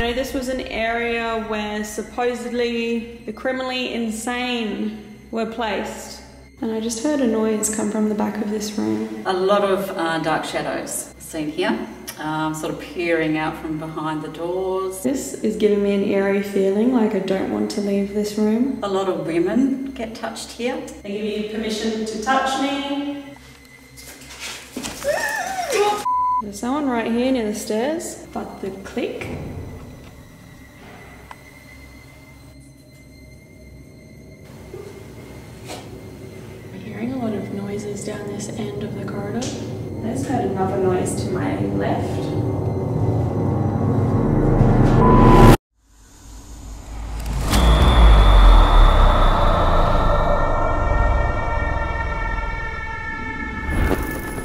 know this was an area where supposedly the criminally insane were placed. And I just heard a noise come from the back of this room. A lot of dark shadows seen here, sort of peering out from behind the doors. This is giving me an eerie feeling, like I don't want to leave this room. A lot of women get touched here. They give you permission to touch me. There's someone right here near the stairs, but the click. I'm hearing a lot of noises down this end of the corridor. I just heard another noise to my left.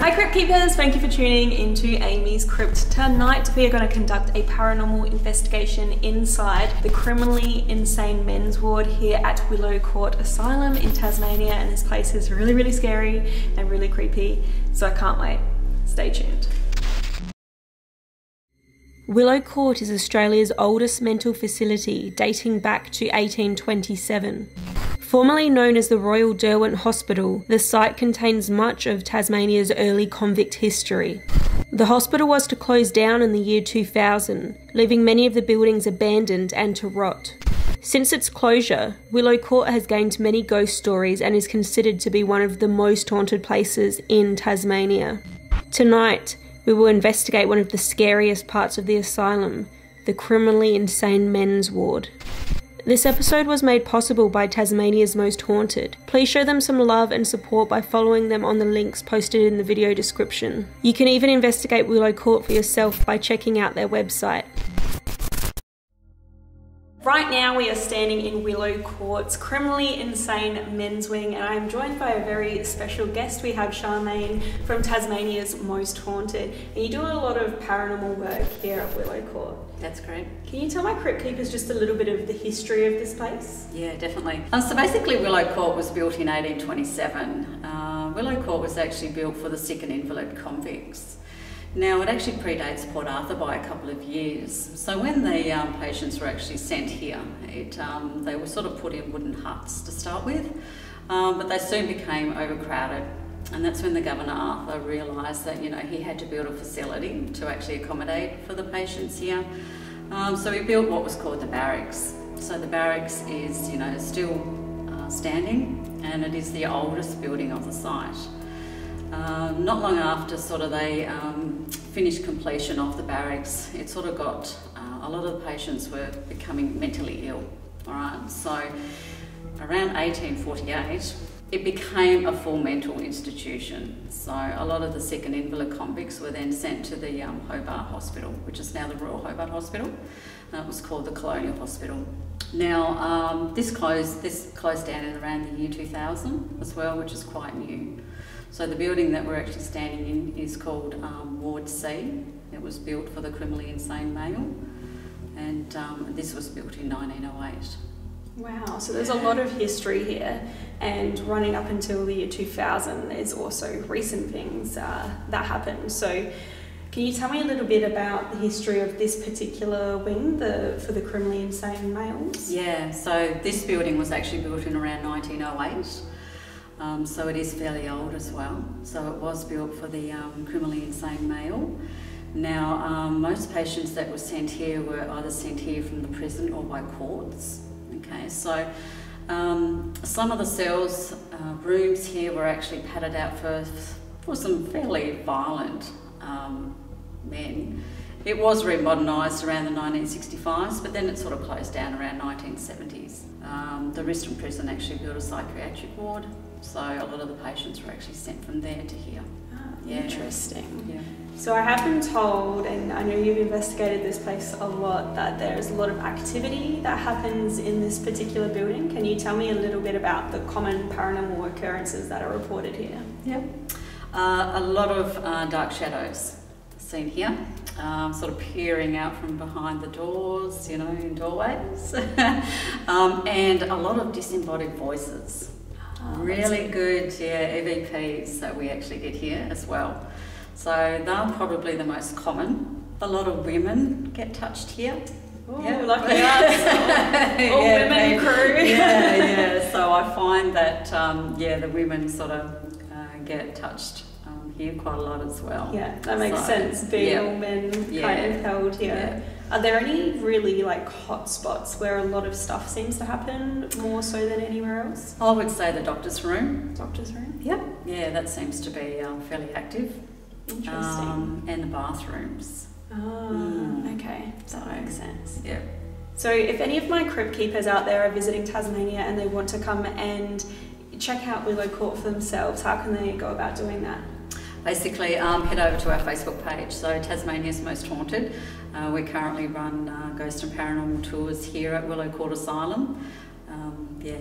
Hi Crypt Keepers, thank you for tuning into Amy's Crypt. Tonight we are going to conduct a paranormal investigation inside the criminally insane men's ward here at Willow Court Asylum in Tasmania, and this place is really scary and really creepy, so I can't wait. Stay tuned. Willow Court is Australia's oldest mental facility, dating back to 1827. Formerly known as the Royal Derwent Hospital, the site contains much of Tasmania's early convict history. The hospital was to close down in the year 2000, leaving many of the buildings abandoned and to rot. Since its closure, Willow Court has gained many ghost stories and is considered to be one of the most haunted places in Tasmania. Tonight, we will investigate one of the scariest parts of the asylum, the criminally insane men's ward. This episode was made possible by Tasmania's Most Haunted. Please show them some love and support by following them on the links posted in the video description. You can even investigate Willow Court for yourself by checking out their website. Right now we are standing in Willow Court's criminally insane men's wing, and I am joined by a very special guest. We have Charmaine from Tasmania's Most Haunted, and you do a lot of paranormal work here at Willow Court. That's great. Can you tell my Crypt Keepers just a little bit of the history of this place? Yeah, definitely. So basically Willow Court was built in 1827. Willow Court was actually built for the sick and invalid convicts. Now, it actually predates Port Arthur by a couple of years. So when the patients were actually sent here, they were sort of put in wooden huts to start with, but they soon became overcrowded. And that's when the Governor Arthur realised that, you know, he had to build a facility to actually accommodate for the patients here. So he built what was called the barracks. So the barracks is, you know, still standing, and it is the oldest building of the site. Not long after sort of they finished completion of the barracks, it sort of got, a lot of the patients were becoming mentally ill, all right? So around 1848, it became a full mental institution. So a lot of the sick and invalid convicts were then sent to the Hobart Hospital, which is now the Royal Hobart Hospital. It was called the Colonial Hospital. Now, this closed down in around the year 2000 as well, which is quite new. So the building that we're actually standing in is called Ward C. It was built for the criminally insane male, and this was built in 1908. Wow, so there's a lot of history here, and running up until the year 2000 there's also recent things that happened. So can you tell me a little bit about the history of this particular wing for the criminally insane males? Yeah, so this building was actually built in around 1908. So it is fairly old as well. So it was built for the criminally insane male. Now, most patients that were sent here were either sent here from the prison or by courts. Okay, so some of the cells, rooms here were actually padded out for some fairly violent men. It was remodernised around the 1965s, but then it sort of closed down around 1970s. The Riston prison actually built a psychiatric ward, so a lot of the patients were actually sent from there to here. Yeah. Interesting. Yeah. So I have been told, and I know you've investigated this place a lot, that there's a lot of activity that happens in this particular building. Can you tell me a little bit about the common paranormal occurrences that are reported here? Yeah. A lot of dark shadows seen here, sort of peering out from behind the doors, you know, in doorways, and a lot of disembodied voices. Really good, yeah, EVPs that we actually get here as well. So they're probably the most common. A lot of women get touched here. Oh, yeah. lucky us. All women crew. Yeah. So I find that, the women sort of get touched here quite a lot as well. Yeah, that makes sense, being all men kind of held here. Are there any really like hot spots where a lot of stuff seems to happen more so than anywhere else? I would say the doctor's room. Doctor's room? Yep. Yeah, that seems to be fairly active. Interesting. And the bathrooms. Okay, that makes sense. Yeah. So if any of my crypt keepers out there are visiting Tasmania and they want to come and check out Willow Court for themselves, how can they go about doing that? Basically, head over to our Facebook page, so Tasmania's Most Haunted. We currently run ghost and paranormal tours here at Willow Court Asylum.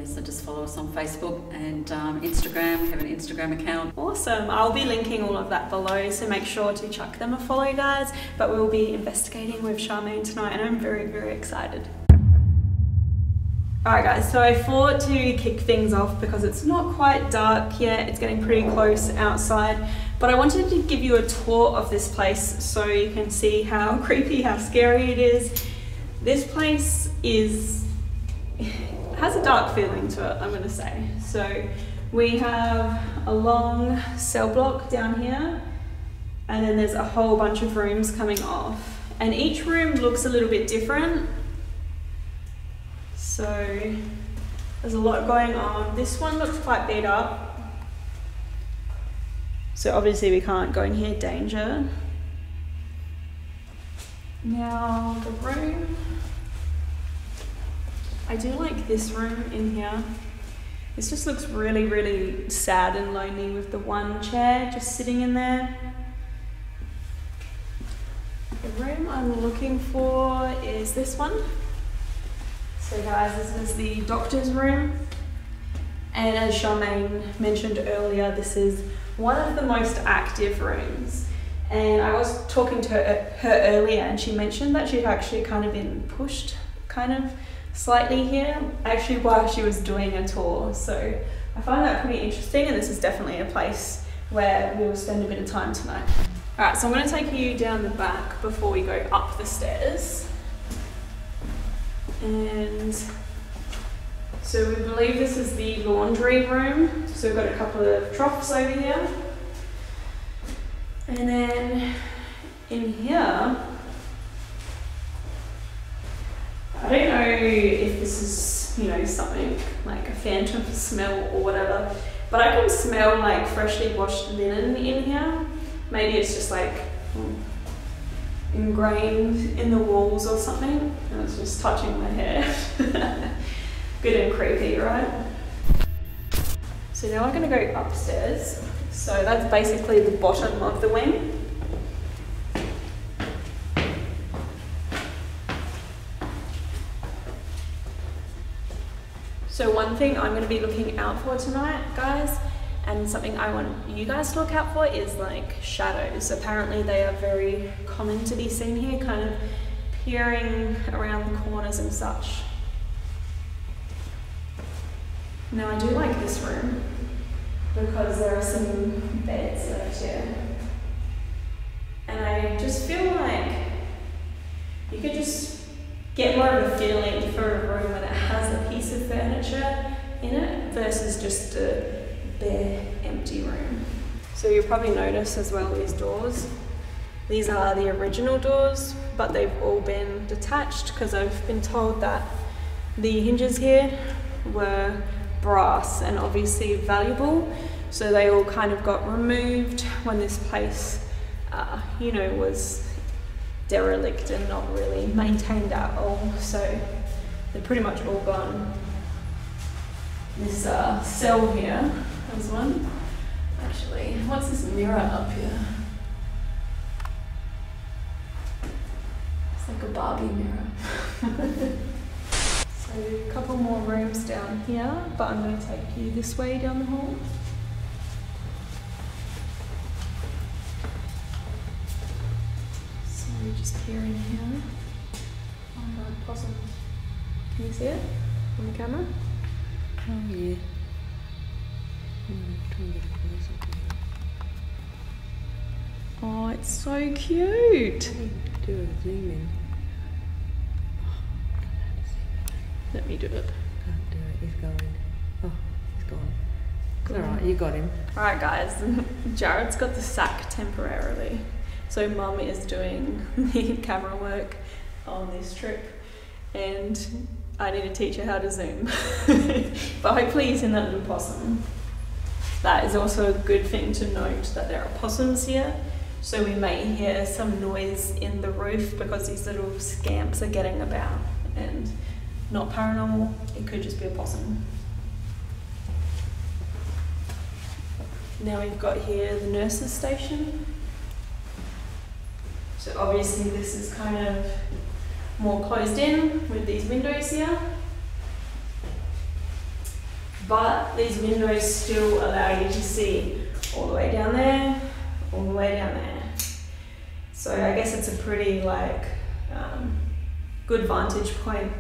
So just follow us on Facebook and Instagram. We have an Instagram account. Awesome. I'll be linking all of that below, so make sure to chuck them a follow, guys. But we'll be investigating with Charmaine tonight, and I'm very, very excited. Alright guys, so I thought to kick things off because it's not quite dark yet, it's getting pretty close outside, but I wanted to give you a tour of this place so you can see how creepy, how scary it is. This place has a dark feeling to it, I'm going to say. So we have a long cell block down here, and then there's a whole bunch of rooms coming off, and each room looks a little bit different. So there's a lot going on. This one looks quite beat up. So obviously we can't go in here, danger. Now the room, I do like this room in here. This just looks really, really sad and lonely with the one chair just sitting in there. The room I'm looking for is this one. So guys, this is the doctor's room, and as Charmaine mentioned earlier, this is one of the most active rooms. And I was talking to her earlier, and she mentioned that she'd actually kind of been pushed kind of slightly here, actually while she was doing a tour. So I find that pretty interesting, and this is definitely a place where we will spend a bit of time tonight. Alright, so I'm going to take you down the back before we go up the stairs. And so we believe this is the laundry room. So we've got a couple of troughs over here. And then in here, I don't know if this is, you know, something like a phantom smell or whatever, but I can smell like freshly washed linen in here. Maybe it's just like ingrained in the walls or something, and it's just touching my hair. Good and creepy, right? So now I'm going to go upstairs. So that's basically the bottom of the wing. So one thing I'm going to be looking out for tonight, guys, and something I want you guys to look out for is like shadows. Apparently they are very common to be seen here, kind of peering around the corners and such. Now I do like this room because there are some beds left here. And I just feel like you could just get more of a feeling for a room when it has a piece of furniture in it versus just a bare, empty room. So you'll probably notice as well these doors. These are the original doors, but they've all been detached because I've been told that the hinges here were brass and obviously valuable. So they all kind of got removed when this place, you know, was derelict and not really maintained at all. So they're pretty much all gone. This cell here, there's one. Actually, what's this mirror up here? It's like a Barbie mirror. So a couple more rooms down here, but I'm going to take you this way down the hall. So just peer in here. Oh my god, possum. Can you see it on the camera? Oh yeah. Oh, it's so cute. Do a zoom in. me do it. Can't do it, he's going. Oh, he's gone. It's alright, you got him. Alright guys, Jared's got the sack temporarily. So Mum is doing the camera work on this trip and I need to teach her how to zoom. But hopefully he's in that little possum. That is also a good thing to note, that there are possums here. So we may hear some noise in the roof because these little scamps are getting about, and not paranormal, it could just be a possum. Now we've got here the nurse's station. So obviously this is kind of more closed in with these windows here. But these windows still allow you to see all the way down there, all the way down there. So I guess it's a pretty good vantage point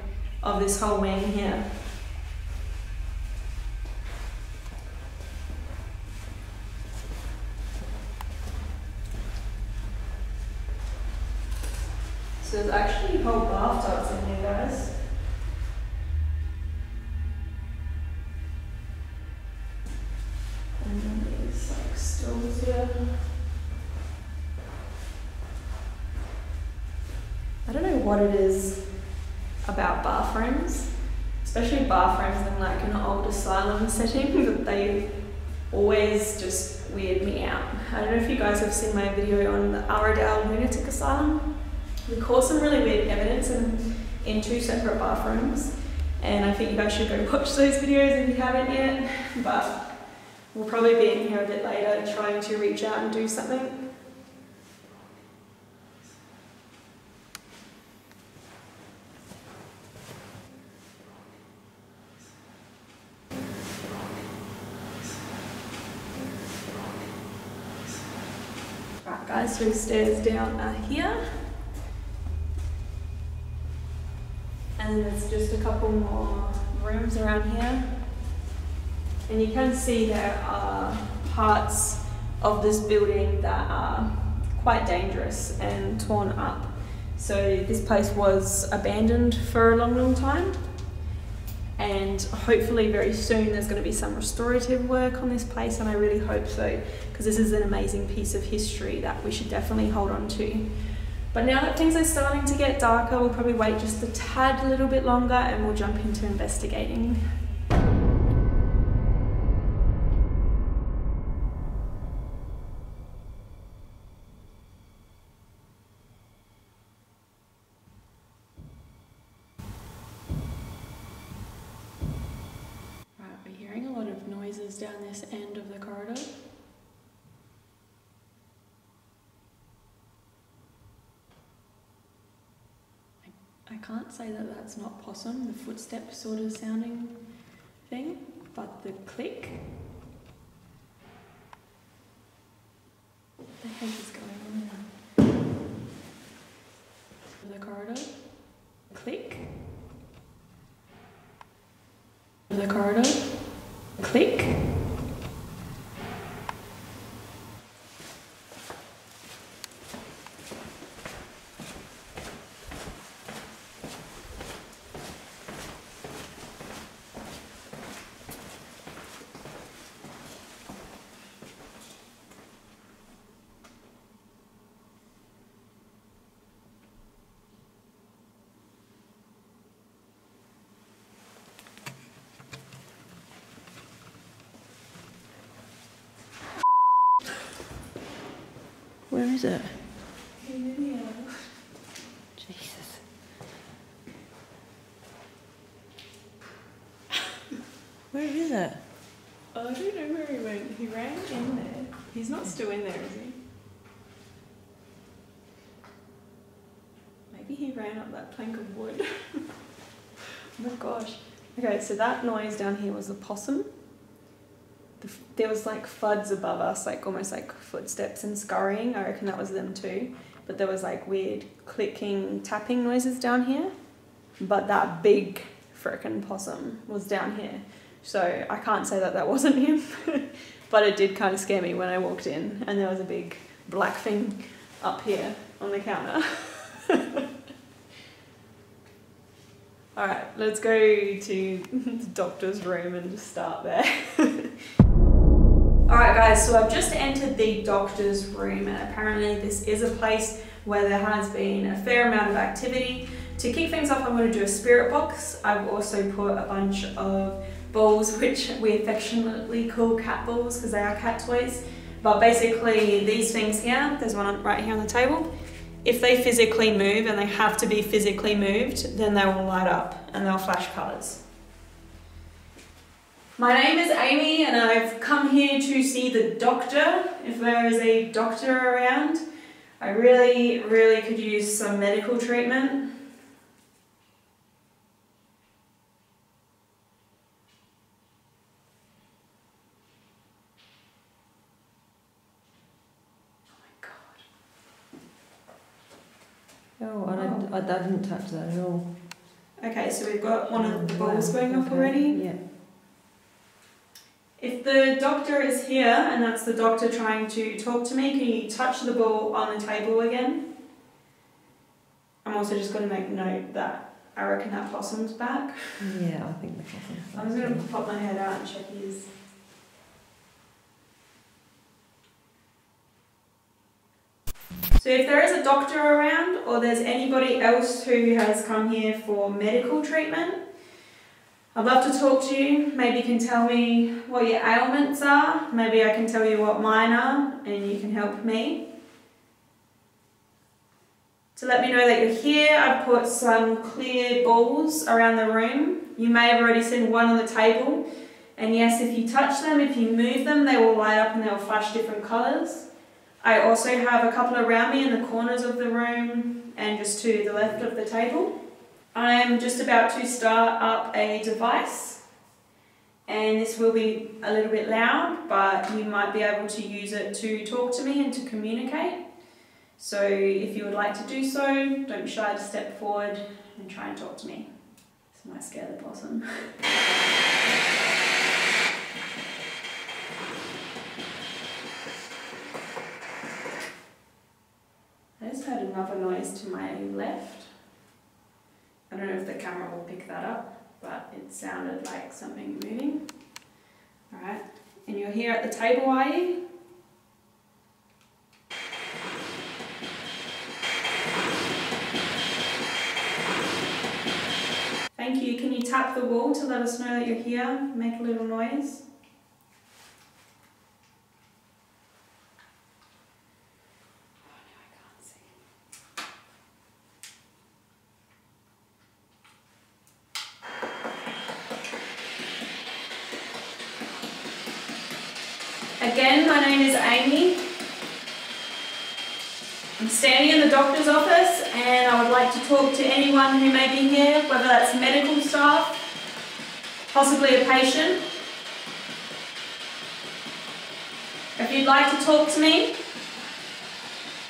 of this whole wing here. So there's actually whole bathtubs in here, guys. And then these stools here. I don't know what it is about bathrooms, especially bathrooms in an old asylum setting, but they always just weird me out. I don't know if you guys have seen my video on the Arrowdale Lunatic Asylum. We caught some really weird evidence in 2 separate bathrooms, and I think you guys should go watch those videos if you haven't yet, but we'll probably be in here a bit later trying to reach out and do something. Right guys, so stairs down are here. And there's just a couple more rooms around here. And you can see there are parts of this building that are quite dangerous and torn up. So this place was abandoned for a long, long time. And hopefully very soon there's going to be some restorative work on this place, and I really hope so, because this is an amazing piece of history that we should definitely hold on to. But now that things are starting to get darker, we'll probably wait just a tad little bit longer and we'll jump into investigating. Right, we're hearing a lot of noises down this end of the corridor. I can't say that that's not possum, the footstep sort of sounding thing, but the click. What the heck is going on now? The corridor. Click. The corridor. Click. Where is it? Jesus. Where is it? I don't know where he went. He ran in there. He's not still in there, is he? Maybe he ran up that plank of wood. Oh my gosh. Okay, so that noise down here was a possum. There was FUDs above us, almost footsteps and scurrying. I reckon that was them too. But there was weird clicking, tapping noises down here. But that big frickin' possum was down here. So I can't say that that wasn't him. But it did kind of scare me when I walked in. And there was a big black thing up here on the counter. Alright, let's go to the doctor's room and just start there. Alright guys, so I've just entered the doctor's room, and apparently this is a place where there has been a fair amount of activity. To kick things off, I'm going to do a spirit box. I've also put a bunch of balls, which we affectionately call cat balls because they are cat toys. But basically these things here, there's one right here on the table. If they physically move, and they have to be physically moved, then they will light up and they'll flash colours. My name is Amy and I've come here to see the doctor, if there is a doctor around. I really could use some medical treatment. Oh, I didn't touch that at all. Okay, so we've got one of the balls going off already. Yeah. If the doctor is here and that's the doctor trying to talk to me, can you touch the ball on the table again? I'm also just going to make note that I reckon that possum's back. Yeah, I think the possum's back. I'm just going to pop my head out and check his. So if there is a doctor around, or there's anybody else who has come here for medical treatment, I'd love to talk to you. Maybe you can tell me what your ailments are. Maybe I can tell you what mine are and you can help me. To let me know that you're here, I've put some clear balls around the room. You may have already seen one on the table. And yes, if you touch them, if you move them, they will light up and they'll flash different colours. I also have a couple around me in the corners of the room and just to the left of the table. I'm just about to start up a device, and this will be a little bit loud, but you might be able to use it to talk to me and to communicate. So if you would like to do so, don't be shy to step forward and try and talk to me. This might scare the possum. I just heard another noise to my left. I don't know if the camera will pick that up, but it sounded like something moving. Alright, and you're here at the table, are you? Thank you. Can you tap the wall to let us know that you're here? Make a little noise. Again, my name is Amy. I'm standing in the doctor's office and I would like to talk to anyone who may be here, whether that's medical staff, possibly a patient. If you'd like to talk to me,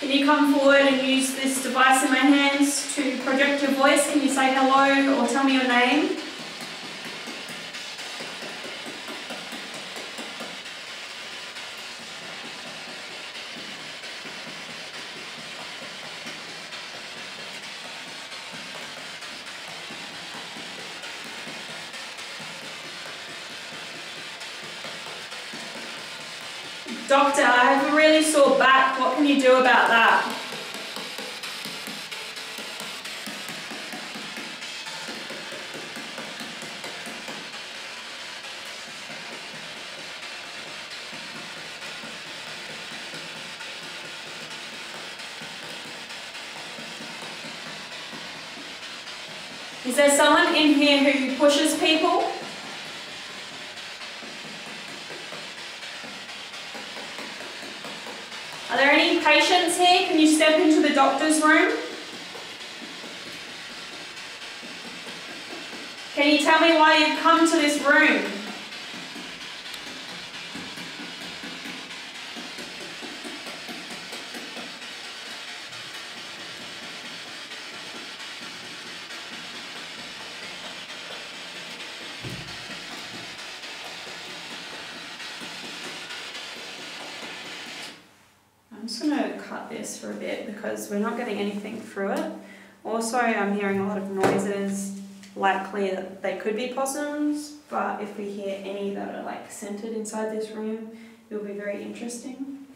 can you come forward and use this device in my hands to project your voice? Can you say hello or tell me your name? Doctor, I have a really sore back. What can you do about that? Is there someone in here who pushes people? Are there any patients here? Can you step into the doctor's room? Can you tell me why you've come to this room? I'm just going to cut this for a bit because we're not getting anything through it. Also, I'm hearing a lot of noises likely that they could be possums, but if we hear any that are like centered inside this room, it will be very interesting.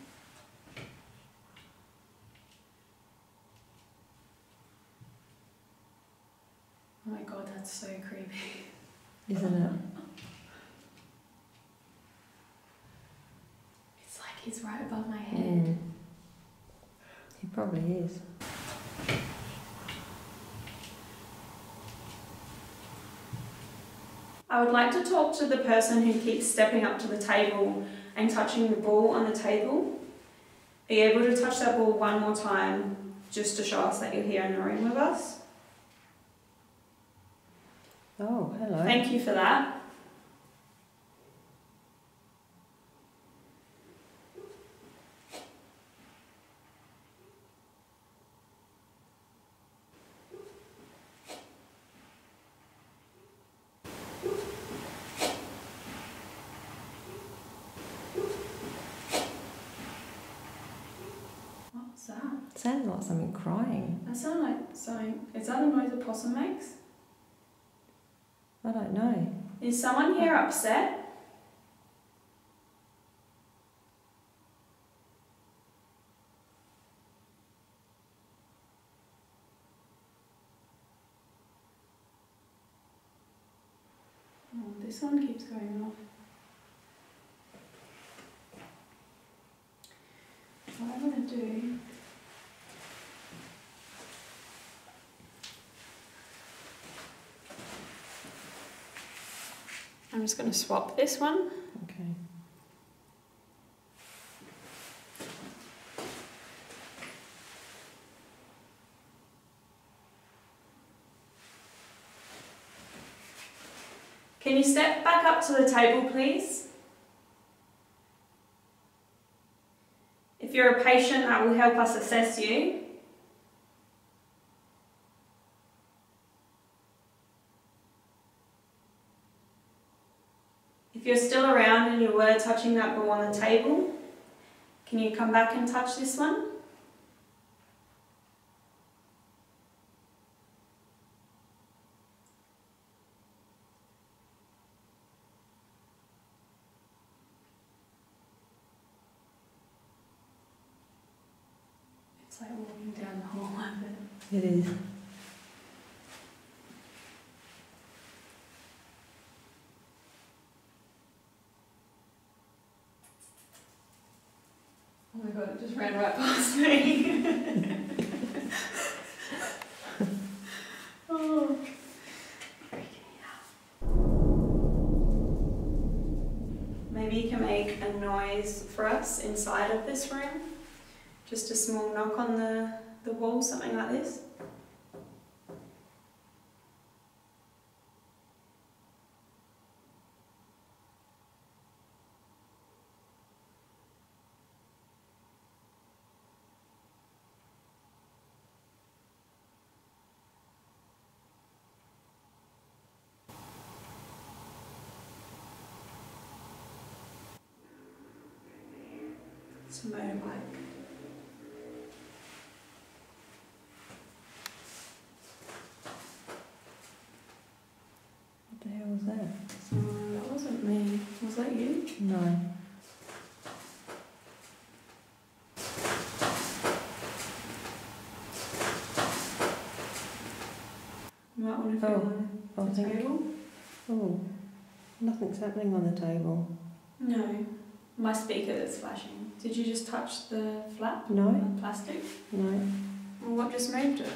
Oh my god, that's so creepy. Isn't it? It's like he's right above my head. Mm. He probably is. I would like to talk to the person who keeps stepping up to the table and touching the ball on the table. Are you able to touch that ball one more time just to show us that you're here in the room with us? Oh, hello. Thank you for that. What's that? Sounds like something crying. That sounds like something. Is that a noise a possum makes? I don't know. Is someone here upset? Oh, this one keeps going off. What I'm going to do... I'm just going to swap this one. Okay. Can you step back up to the table, please? If you're a patient, that will help us assess you. If you're still around and you were touching that ball on the table, can you come back and touch this one? It's like walking down the hall of it. It is. Oh my god, it just ran right past me. Oh. Maybe you can make a noise for us inside of this room. Just a small knock on the wall, something like this. It's a motorbike. What the hell was that? That wasn't me. Was that you? No. You might want to feel on the table. Oh, nothing's happening on the table. No. My speaker that's flashing. Did you just touch the flap? No. The plastic? No. Well, what just moved it?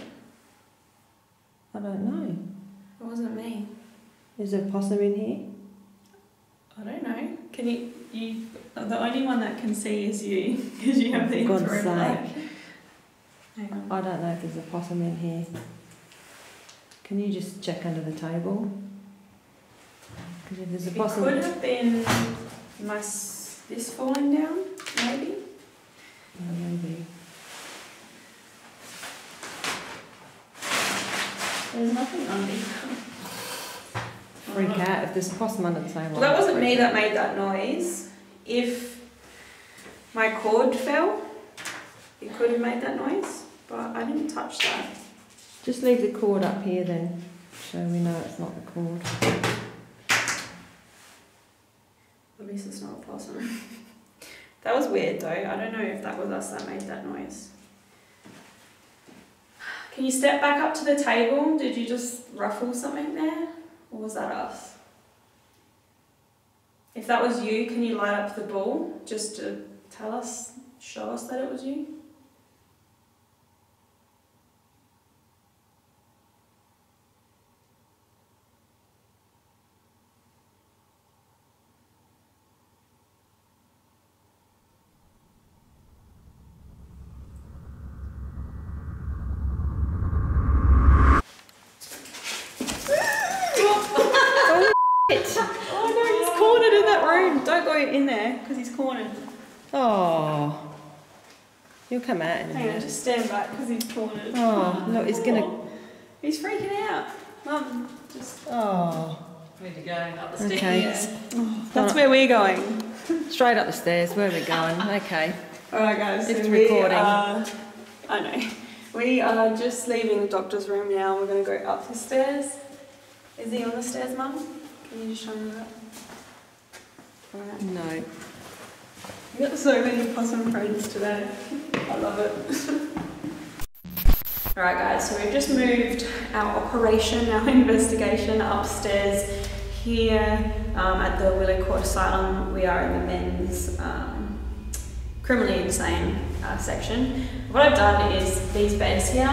I don't know. It wasn't me. Is there a possum in here? I don't know. Can you the only one that can see is you, because you have the God's infrared light. sake. Hang on. I don't know if there's a possum in here. Can you just check under the table? Because if there's a possum... It could have been this falling down, maybe? Oh, maybe. There's nothing under. Freak out if there's a possum under the table. Well, that wasn't me that made that noise. If my cord fell, it could have made that noise, but I didn't touch that. Just leave the cord up here then. so we know it's not the cord. At least it's not a possum. That was weird though. I don't know if that was us that made that noise. Can you step back up to the table? Did you just ruffle something there? Or was that us? If that was you, can you light up the ball just to tell us, show us that it was you? Oh no, he's cornered in that room. Don't go in there because he's cornered. Oh, you'll come out in a Hang on, minute. just stand back because he's cornered. Oh, look, he's gonna. He's freaking out. Mum, just. Oh, Where'd you go? Up the stairs? okay. Yeah. Oh, that's where we're going. Straight up the stairs. Where are we going? Okay. Alright, guys. It's so recording. I know. We are just leaving the doctor's room now. We're going to go up the stairs. Is he on the stairs, Mum? Can you just show me that? Alright. No. We've got so many possum friends today. I love it. Alright guys, so we've just moved our operation, our investigation upstairs here at the Willow Court Asylum. We are in the men's criminally insane section. What I've done is these beds here,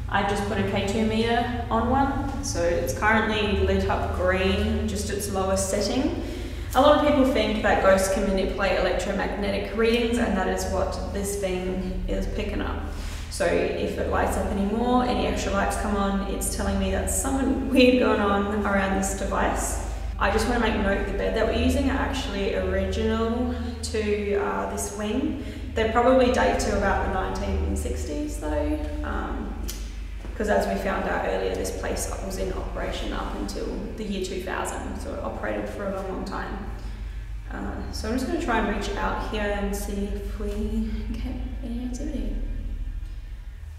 I've just put a K2 meter on one, so it's currently lit up green, just its lowest setting. A lot of people think that ghosts can manipulate electromagnetic readings, and that is what this thing is picking up. So if it lights up anymore, any extra lights come on, it's telling me that something weird going on around this device. I just want to make note the bed that we're using are actually original to this wing. They probably date to about the 1960s though, because as we found out earlier, this place was in operation up until the year 2000, so it operated for a long, long time. So I'm just going to try and reach out here and see if we get any activity.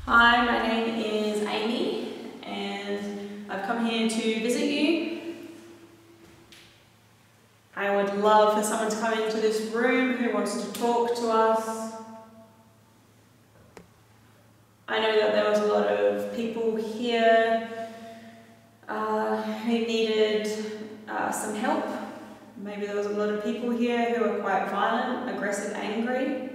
Hi, my name is Amy, and I've come here to visit you. I would love for someone to come into this room who wants to talk to us. I know that there was a lot of people here who needed some help. Maybe there was a lot of people here who were quite violent, aggressive, angry.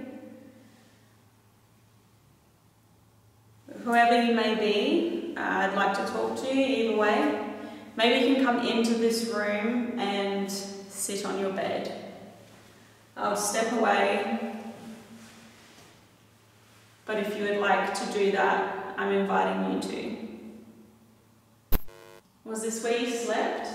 Whoever you may be, I'd like to talk to you either way. Maybe you can come into this room and sit on your bed. I'll step away, but if you would like to do that, I'm inviting you to. Was this where you slept?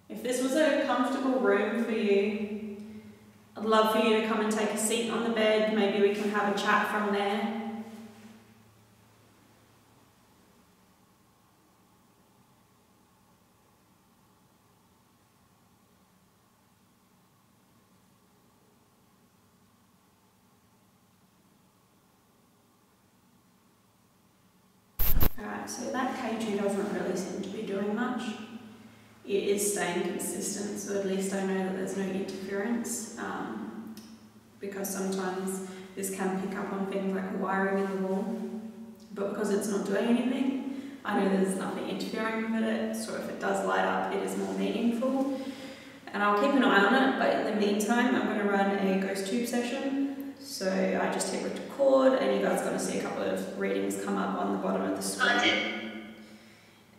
If this was a comfortable room for you, I'd love for you to come and take a seat on the bed. Maybe we can have a chat from there. Alright, so that K2 doesn't really seem to be doing much. It is staying consistent, so at least I know that there's no interference, because sometimes this can pick up on things like wiring in the wall, but because it's not doing anything, I know there's nothing interfering with it, so if it does light up, it is more meaningful. And I'll keep an eye on it, but in the meantime, I'm going to run a ghost tube session. So I just hit record, and you guys are going to see a couple of readings come up on the bottom of the screen.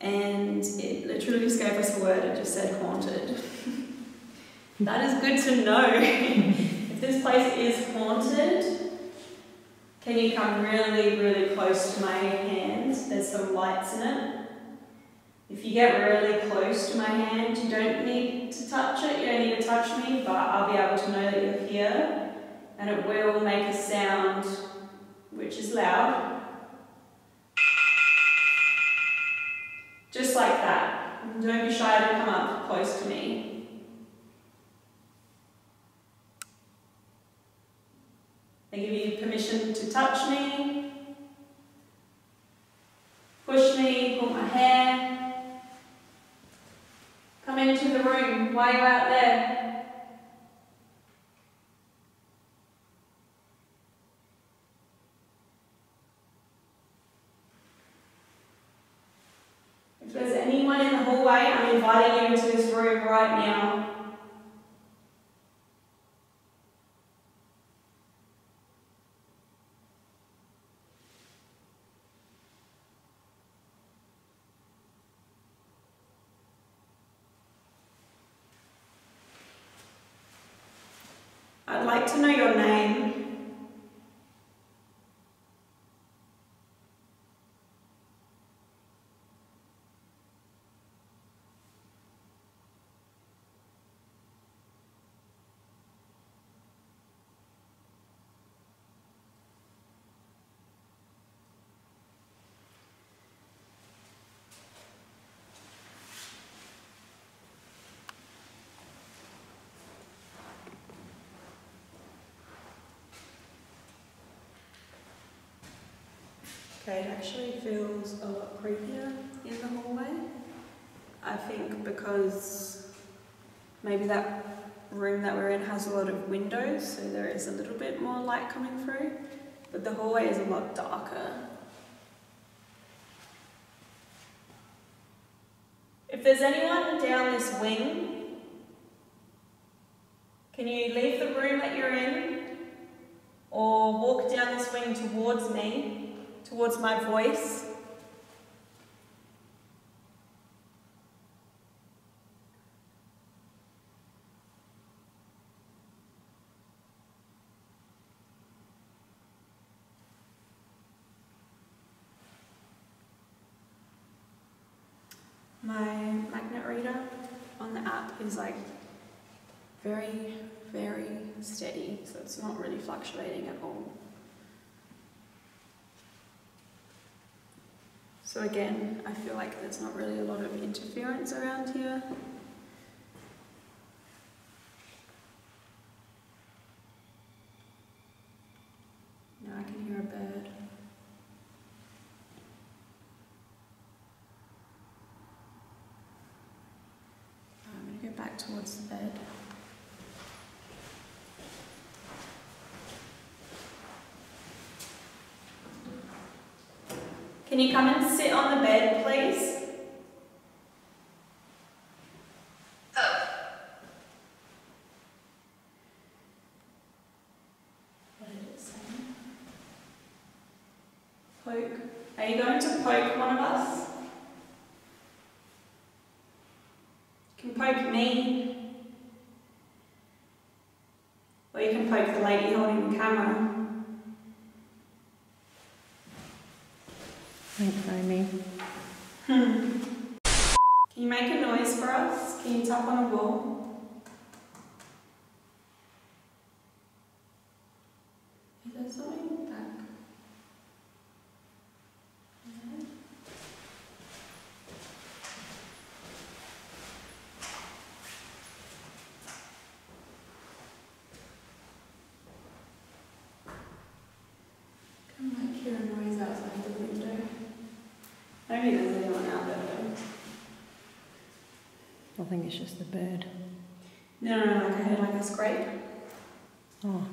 And it literally just gave us a word, it just said haunted. That is good to know. If this place is haunted, can you come really, really close to my hand? There's some lights in it. If you get really close to my hand, you don't need to touch it, you don't need to touch me, but I'll be able to know that you're here, and it will make a sound which is loud. Just like that. Don't be shy to come up close to me. permission to touch me, push me, pull my hair. Come into the room. Why are you out there? If there's anyone in the hallway, I'm inviting you into this room right now. I'd like to know your name. Okay, it actually feels a lot creepier in the hallway. I think because maybe that room that we're in has a lot of windows, so there is a little bit more light coming through, but the hallway is a lot darker. If there's anyone down this wing, can you leave the room that you're in or walk down this wing towards me? Towards my voice. My magnet reader on the app is like very, very steady, so it's not really fluctuating at all. So again, I feel like there's not really a lot of interference around here. Now I can hear a bird. I'm going to go back towards the bed. Can you come and sit on the bed, please? What did it say? Poke. Are you going to poke one of us? You can poke me. Or you can poke the lady holding the camera. Thanks, Amy. Can you make a noise for us? Can you tap on a wall? Is there something back? Yeah. I might hear a noise outside the window. I don't think there's anyone out there though. I think it's just the bird. No, like I heard like a scrape. Oh.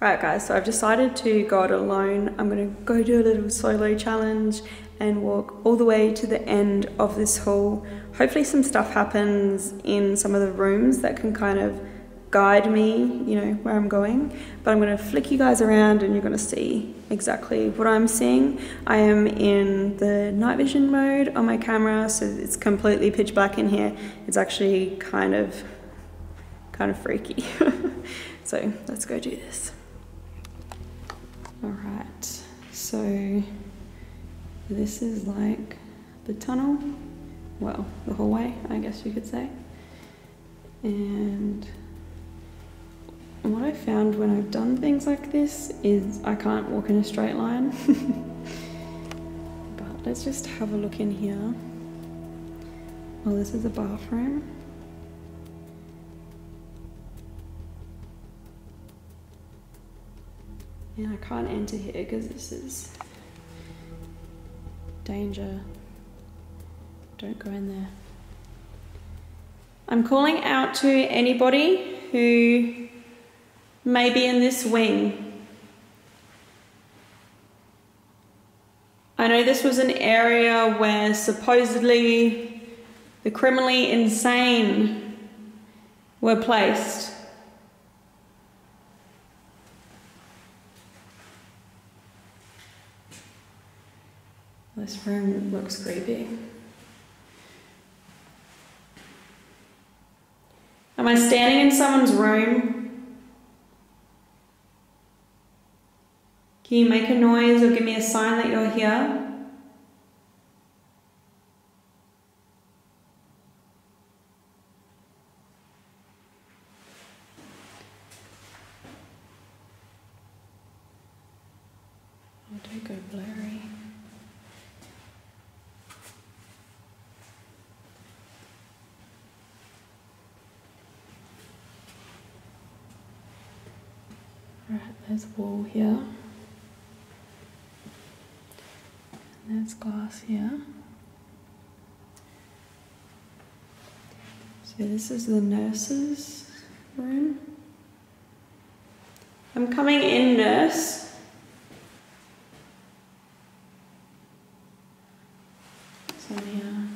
Right guys, so I've decided to go it alone. I'm going to go do a little solo challenge and walk all the way to the end of this hall. Hopefully some stuff happens in some of the rooms that can kind of guide me, you know, where I'm going. But I'm going to flick you guys around and you're going to see exactly what I'm seeing. I am in the night vision mode on my camera, so it's completely pitch black in here. It's actually kind of freaky. So let's go do this. Alright, so this is like the tunnel, well, the hallway, I guess you could say. And what I found when I've done things like this is I can't walk in a straight line. But let's just have a look in here. Well, this is a bathroom. And I can't enter here because this is danger. Don't go in there. I'm calling out to anybody who may be in this wing. I know this was an area where supposedly the criminally insane were placed. This room looks creepy. Am I standing in someone's room? Can you make a noise or give me a sign that you're here? Oh, don't go blurry. Right, there's a wall here. And there's glass here. So this is the nurse's room. I'm coming in, nurse. So here.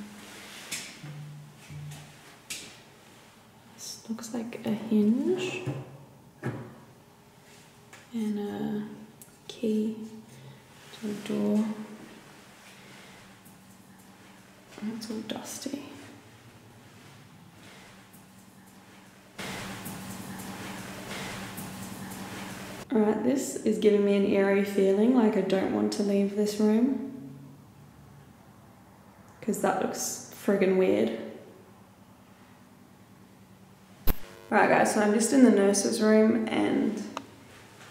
This looks like a hinge. And a key to a door. And it's all dusty. Alright, this is giving me an eerie feeling, like I don't want to leave this room. Because that looks friggin' weird. Alright guys, so I'm just in the nurse's room, and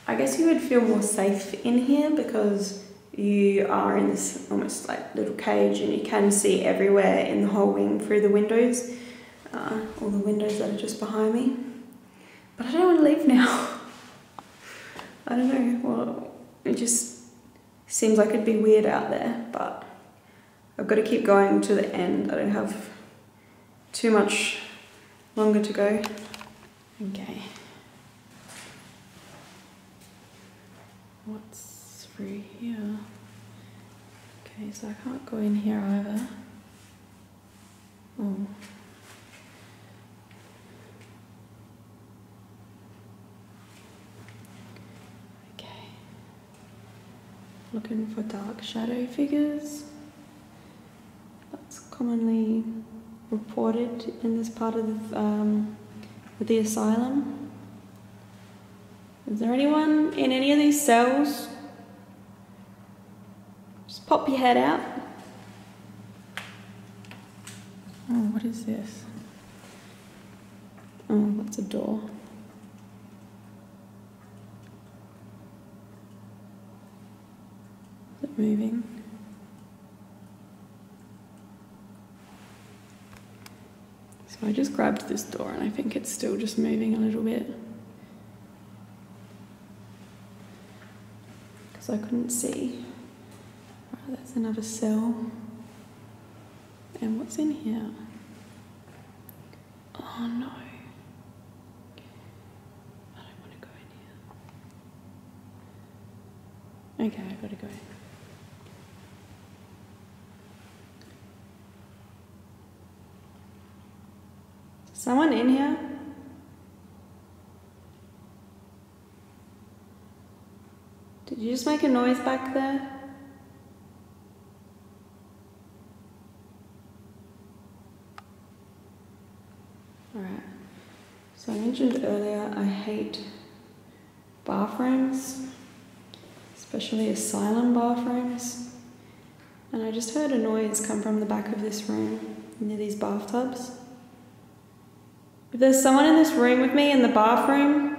I guess you would feel more safe in here because you are in this almost like little cage and you can see everywhere in the whole wing through the windows. All the windows that are just behind me. But I don't want to leave now. I don't know, well, it just seems like it'd be weird out there, but I've got to keep going to the end. I don't have too much longer to go. Okay. What's through here? Okay, so I can't go in here either. Oh. Okay. Looking for dark shadow figures. That's commonly reported in this part of the asylum. Is there anyone in any of these cells? Just pop your head out. Oh, what is this? Oh, that's a door. Is it moving? So I just grabbed this door and I think it's still just moving a little bit. I couldn't see. Right, there's another cell. And what's in here? Oh no. I don't want to go in here. Okay, I gotta go. Someone in here? Did you just make a noise back there? Alright, so I mentioned earlier I hate bathrooms, especially asylum bathrooms, and I just heard a noise come from the back of this room near these bathtubs. If there's someone in this room with me in the bathroom,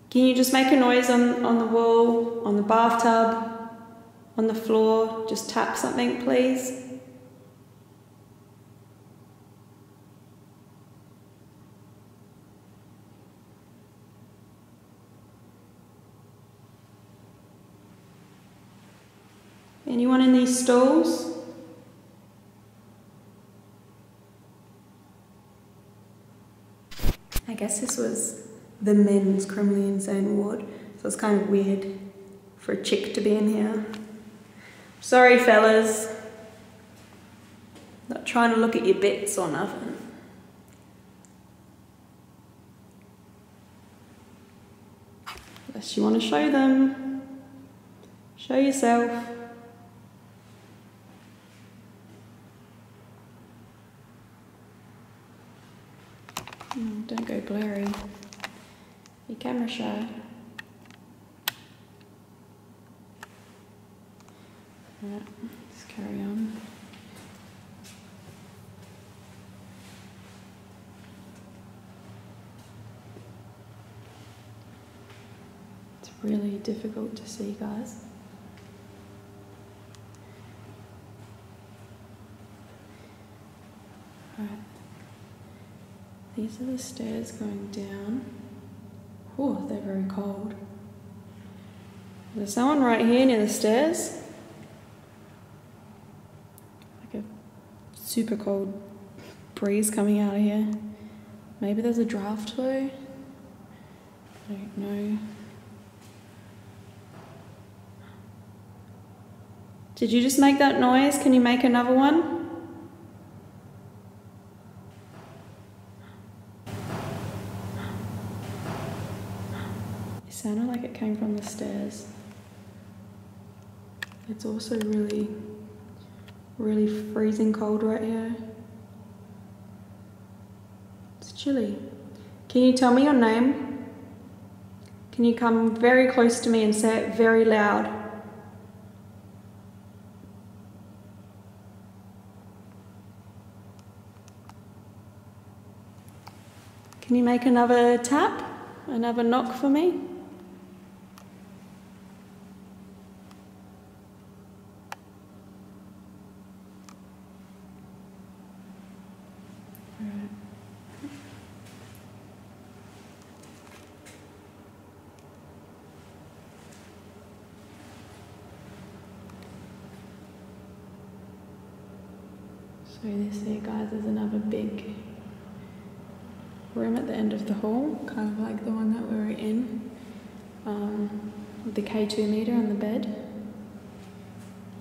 can you just make a noise on the wall, on the bathtub, on the floor? Just tap something, please. Anyone in these stalls? I guess this was the men's criminally insane ward, so it's kind of weird for a chick to be in here. Sorry fellas, not trying to look at your bits or nothing. Unless you want to show them, show yourself. Don't go blurry. Be camera shy. Alright, let's carry on. It's really difficult to see, guys. Alright. These are the stairs going down. Oh, they're very cold. There's someone right here near the stairs. Like a super cold breeze coming out of here. Maybe there's a draft though. I don't know. Did you just make that noise? Can you make another one? It sounded like it came from the stairs. It's also really, really freezing cold right here. It's chilly. Can you tell me your name? Can you come very close to me and say it very loud? Can you make another tap? Another knock for me? Alright. So this here, guys, is another big room at the end of the hall, kind of like the one that we were in, with the K2 meter on the bed.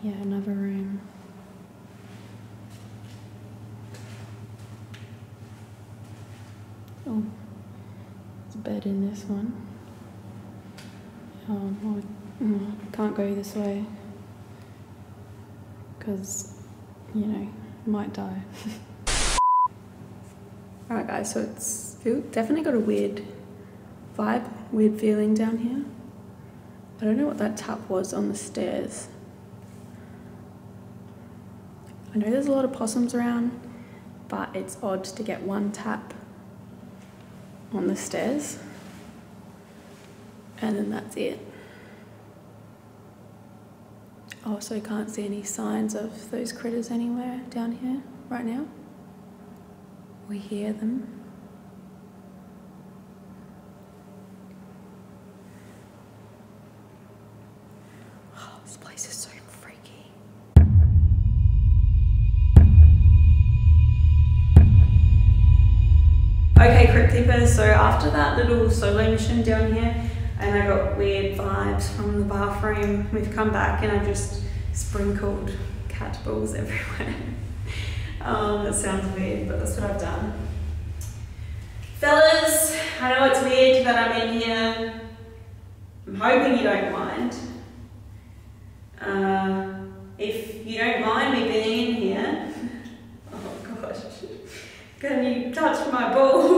Yeah, another room. Oh, there's a bed in this one. Can't go this way because, you know, might die. Alright guys, so it's definitely got a weird vibe, weird feeling down here. I don't know what that tap was on the stairs. I know there's a lot of possums around, but it's odd to get one tap on the stairs and then that's it. I also can't see any signs of those critters anywhere down here right now. We hear them. Oh, this place is so freaky. Okay, Crypt keepers, so after that little solo mission down here, and I got weird vibes from the bathroom, we've come back and I've just sprinkled cat balls everywhere. That sounds weird, but that's what I've done. Fellas, I know it's weird that I'm in here. I'm hoping you don't mind. If you don't mind me being in here, oh gosh, can you touch my balls?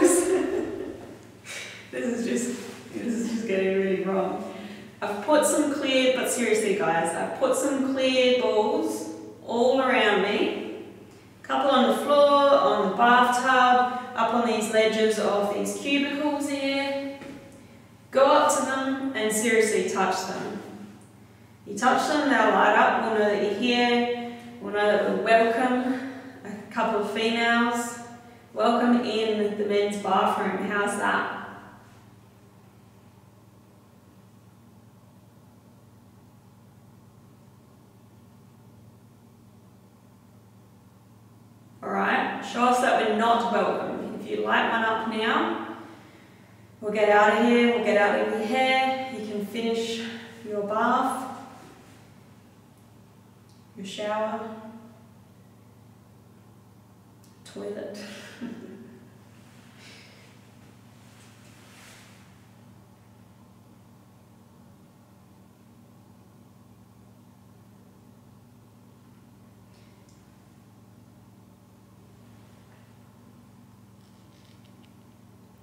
This is just getting really wrong. I've put some clear, but seriously guys, I've put some clear balls all around me. Couple on the floor, on the bathtub, up on these ledges of these cubicles here. Go up to them and seriously touch them. You touch them, they'll light up, we'll know that you're here, we'll know that we'll welcome a couple of females. Welcome in the men's bathroom, how's that? show us that we're not welcome. If you light one up now, we'll get out of here, we'll get out of your hair, you can finish your bath, your shower, toilet.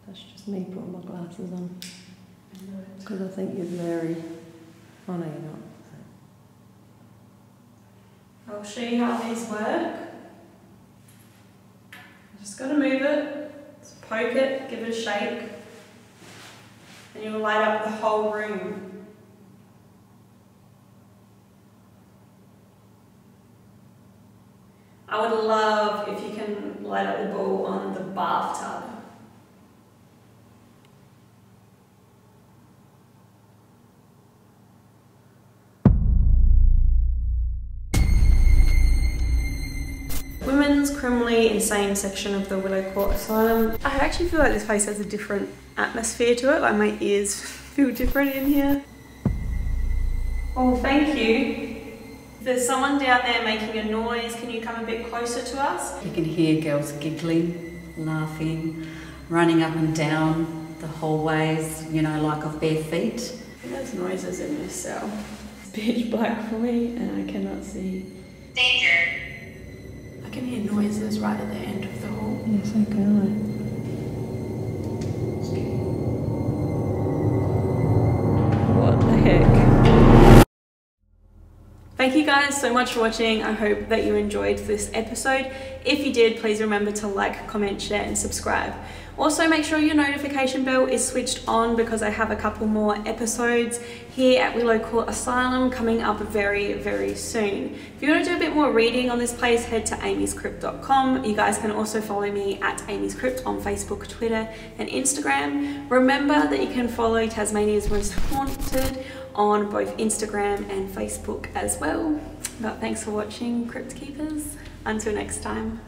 That's just me putting my glasses on. Because I think you're very... Oh no, you're not. I'll show you how these work. Just got to move it, just poke it, give it a shake, and you'll light up the whole room. I would love if you can light up the ball on the bathtub. Women's criminally insane section of the Willow Court Asylum. I actually feel like this place has a different atmosphere to it, like my ears feel different in here. Oh, thank you. If there's someone down there making a noise, can you come a bit closer to us? You can hear girls giggling, laughing, running up and down the hallways, you know, like off bare feet. I think there's noises in this cell. It's pitch black for me and I cannot see. Danger. I can hear noises right at the end of the hall. Yes, I can. What the heck? Thank you guys so much for watching. I hope that you enjoyed this episode. If you did, please remember to like, comment, share and subscribe. Also, make sure your notification bell is switched on because I have a couple more episodes here at Willow Court Asylum coming up very, very soon. If you want to do a bit more reading on this place, head to AmysCrypt.com. You guys can also follow me at AmysCrypt on Facebook, Twitter and Instagram. Remember that you can follow Tasmania's Most Haunted on both Instagram and Facebook as well. But thanks for watching, Crypt Keepers. Until next time.